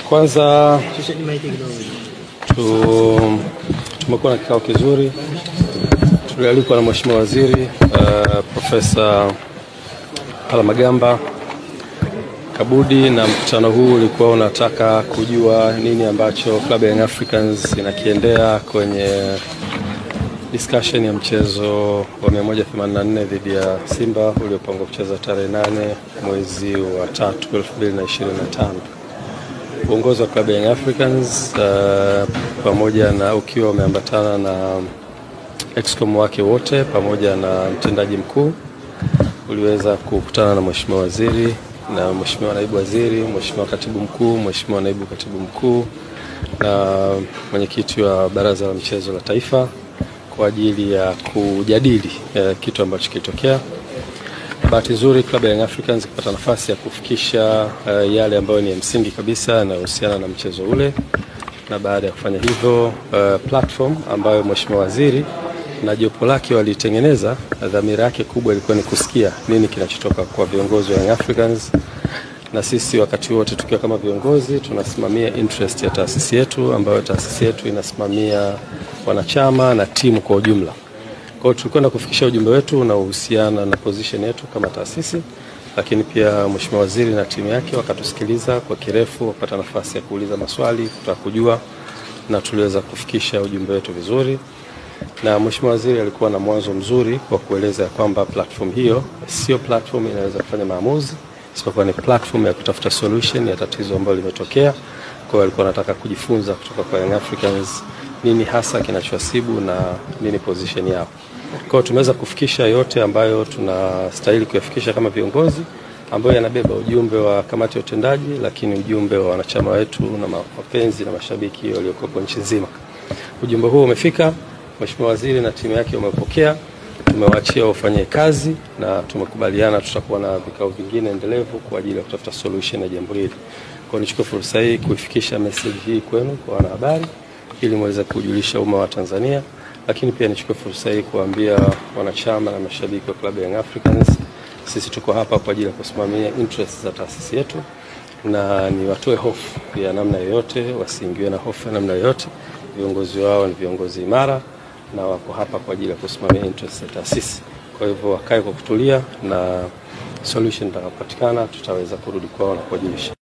Kwanza tumekuwa na kikao kizuri. Tulialikwa na Mheshimiwa Waziri Profesa Palamagamba Kabudi, na mkutano huu ulikuwa unataka kujua nini ambacho Club ya Young Africans inakiendea kwenye discussion ya mchezo wa 184 dhidi ya Simba uliopangwa kucheza tarehe 8 mwezi wa 3 2025. Uongozi wa Club ya Young Africans pamoja na ukiwa umeambatana na excom wake wote pamoja na mtendaji mkuu uliweza kukutana na Mheshimiwa Waziri na Mheshimiwa Naibu Waziri, Mheshimiwa Katibu Mkuu, Mheshimiwa Naibu Katibu Mkuu na mwenyekiti wa Baraza la Michezo la Taifa kwa ajili ya kujadili kitu ambacho kilitokea. Bahati nzuri Club ya Young Africans kupata nafasi ya kufikisha yale ambayo ni ya msingi kabisa yanayohusiana na mchezo ule, na baada ya kufanya hivyo platform ambayo Mheshimiwa Waziri na jopo lake walitengeneza, dhamira yake kubwa ilikuwa ni kusikia nini kinachotoka kwa viongozi wa Young Africans, na sisi wakati wote tukiwa kama viongozi tunasimamia interest ya taasisi yetu, ambayo taasisi yetu inasimamia wanachama na timu kwa ujumla. Kwa hiyo tulikwenda kufikisha ujumbe wetu na uhusiana na position yetu kama taasisi, lakini pia Mheshimiwa Waziri na timu yake wakatusikiliza kwa kirefu, wapata nafasi ya kuuliza maswali, kutaka kujua, na tuliweza kufikisha ujumbe wetu vizuri. Na Mheshimiwa Waziri alikuwa na mwanzo mzuri kwa kueleza kwamba platform hiyo sio platform inaweza kufanya maamuzi, isipokuwa ni platform ya kutafuta solution ya tatizo ambalo limetokea. Kwa hiyo alikuwa anataka kujifunza kutoka kwa Young Africans nini hasa kinachowasibu na nini position yao. Kwa hiyo tumeweza kufikisha yote ambayo tunastahili kuyafikisha kama viongozi, ambayo yanabeba ujumbe wa kamati ya utendaji, lakini ujumbe wa wanachama wetu na wapenzi na mashabiki waliokuwa nchi nzima. Ujumbe huo umefika, Mheshimiwa Waziri na timu yake wamepokea, tumewaachia wafanye kazi na tumekubaliana tutakuwa na vikao vingine endelevu kwa ajili ya kutafuta solution ya jambo hili. Kwa hiyo nichukue fursa hii kuifikisha message hii kwenu kwa wanahabari ili muweze kujulisha umma wa Tanzania, lakini pia nichukue fursa hii kuambia wanachama na mashabiki wa Club ya Young Africans, sisi tuko hapa kwa ajili ya kusimamia interest za taasisi yetu, na ni watoe hofu ya namna yoyote, wasiingiwe na hofu ya namna yoyote. Viongozi wao ni viongozi imara na wako hapa kwa ajili ya kusimamia interest za taasisi. Kwa hivyo wakae kwa kutulia, na solution itakapopatikana tutaweza kurudi kwao na kuwajulisha.